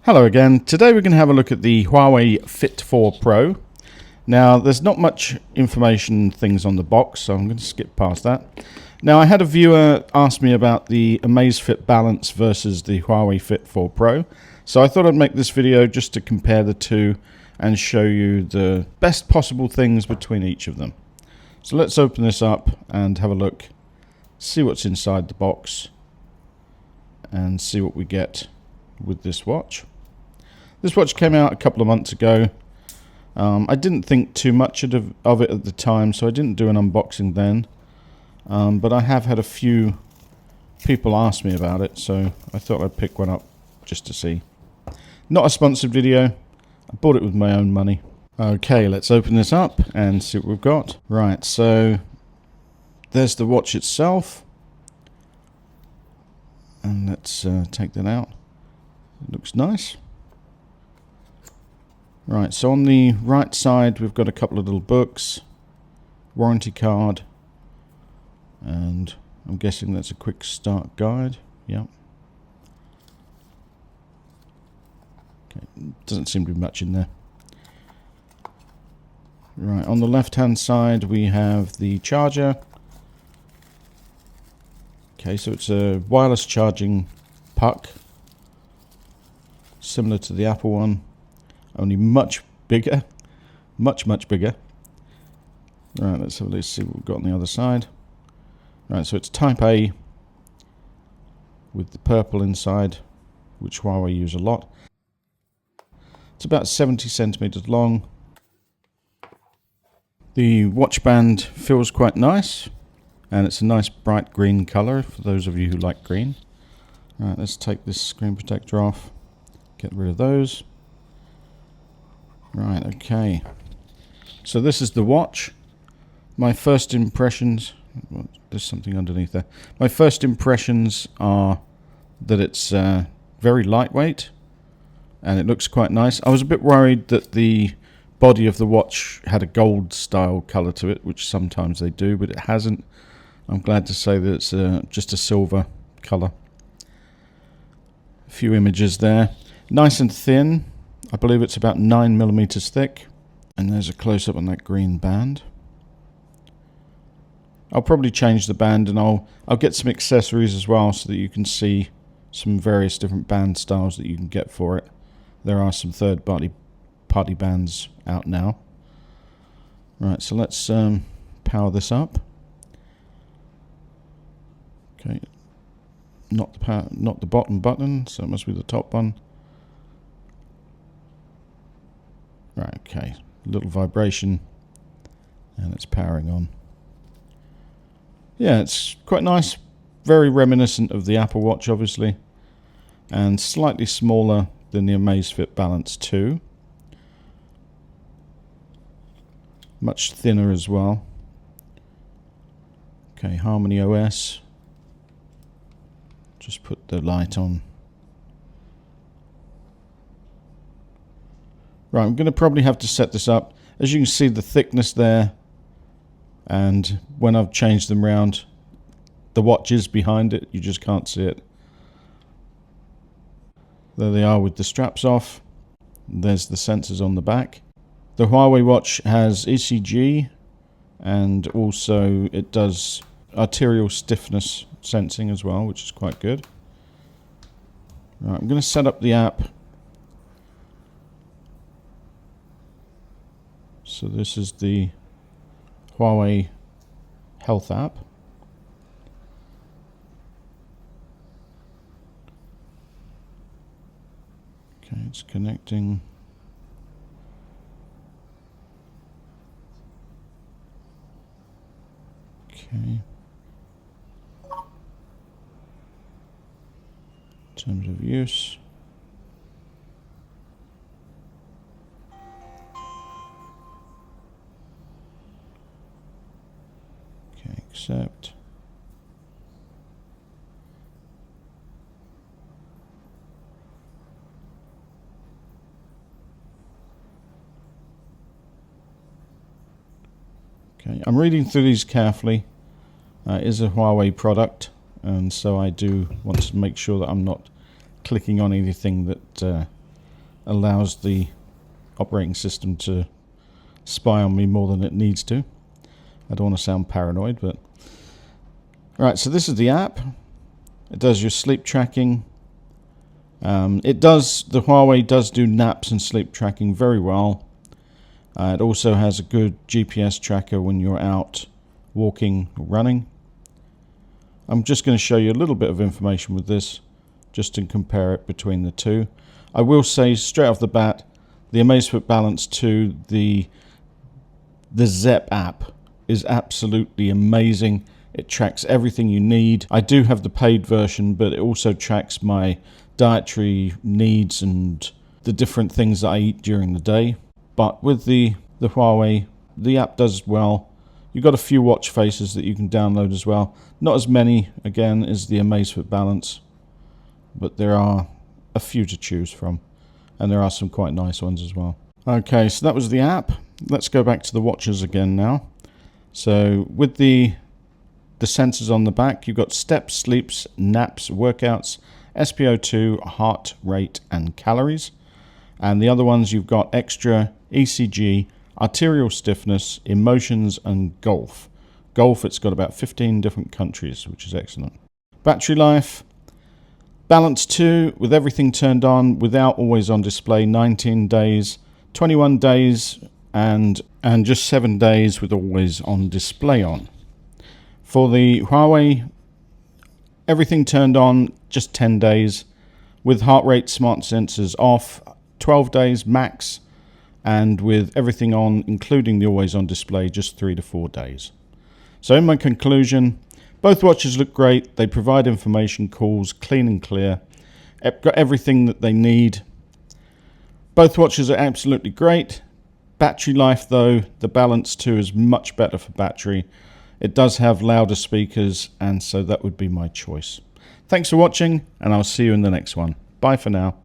Hello again. Today we're going to have a look at the Huawei Fit 4 Pro. Now there's not much information things on the box, so I'm going to skip past that. Now I had a viewer ask me about the Amazfit Balance versus the Huawei Fit 4 Pro. So I thought I'd make this video just to compare the two and show you the best possible things between each of them. So let's open this up and have a look, see what's inside the box and see what we get with this watch. This watch came out a couple of months ago. I didn't think too much of it at the time, so I didn't do an unboxing then. But I have had a few people ask me about it, so I thought I'd pick one up just to see. Not a sponsored video. I bought it with my own money. Okay, let's open this up and see what we've got. Right, so there's the watch itself. And let's take that out. It looks nice. Right, so on the right side we've got a couple of little books, warranty card, and I'm guessing that's a quick start guide. Yep. Okay, doesn't seem to be much in there. Right, on the left hand side we have the charger. Okay, so it's a wireless charging puck, similar to the Apple one. Only much bigger, much bigger. Right, let's see what we've got on the other side. Right, so it's Type A with the purple inside, which Huawei use a lot. It's about 70 centimeters long. The watch band feels quite nice, and it's a nice bright green color for those of you who like green. Right, let's take this screen protector off, get rid of those. Right, okay. So this is the watch. My first impressions... Well, there's something underneath there. My first impressions are that it's very lightweight and it looks quite nice. I was a bit worried that the body of the watch had a gold style colour to it, which sometimes they do, but it hasn't. I'm glad to say that it's just a silver colour. A few images there. Nice and thin. I believe it's about 9 millimeters thick. And there's a close-up on that green band. I'll probably change the band, and I'll get some accessories as well so that you can see some various different band styles that you can get for it. There are some third-party bands out now. Right, so let's power this up. Okay, not the bottom button, so it must be the top one. Right, okay, a little vibration, and it's powering on. Yeah, it's quite nice, very reminiscent of the Apple Watch, obviously, and slightly smaller than the Amazfit Balance 2. Much thinner as well. Okay, Harmony OS. Just put the light on. Right, I'm going to probably have to set this up. As you can see, the thickness there, and when I've changed them round, the watch is behind it. You just can't see it. There they are with the straps off. There's the sensors on the back. The Huawei watch has ECG, and also it does arterial stiffness sensing as well, which is quite good. Right, I'm going to set up the app. So this is the Huawei Health app. Okay, it's connecting. Okay. Terms of use. Accept. Okay, I'm reading through these carefully. It is a Huawei product, and so I do want to make sure that I'm not clicking on anything that allows the operating system to spy on me more than it needs to. I don't want to sound paranoid, but... Alright, so this is the app. It does your sleep tracking. The Huawei does do naps and sleep tracking very well. It also has a good GPS tracker when you're out walking or running. I'm just going to show you a little bit of information with this, just to compare it between the two. I will say straight off the bat, the Amazfit Balance 2, the Zepp app is absolutely amazing. It tracks everything you need. I do have the paid version, but it also tracks my dietary needs and the different things that I eat during the day. But with the Huawei, the app does well. You've got a few watch faces that you can download as well. Not as many, again, as the Amazfit Balance, but there are a few to choose from. And there are some quite nice ones as well. Okay, so that was the app. Let's go back to the watches again now. So with the sensors on the back, you've got steps, sleeps, naps, workouts, SpO2, heart rate, and calories. And the other ones, you've got extra, ECG, arterial stiffness, emotions, and golf. Golf, it's got about 15 different countries, which is excellent. Battery life, Balance 2 with everything turned on without always on display, 19 days, 21 days, and just 7 days with always on display on. For the Huawei, everything turned on, just 10 days, with heart rate smart sensors off, 12 days max, and with everything on, including the always on display, just 3 to 4 days. So in my conclusion, both watches look great. They provide information calls, clean and clear. Got everything that they need. Both watches are absolutely great. Battery life though, the Balance 2 is much better for battery. It does have louder speakers, and so that would be my choice. Thanks for watching, and I'll see you in the next one. Bye for now.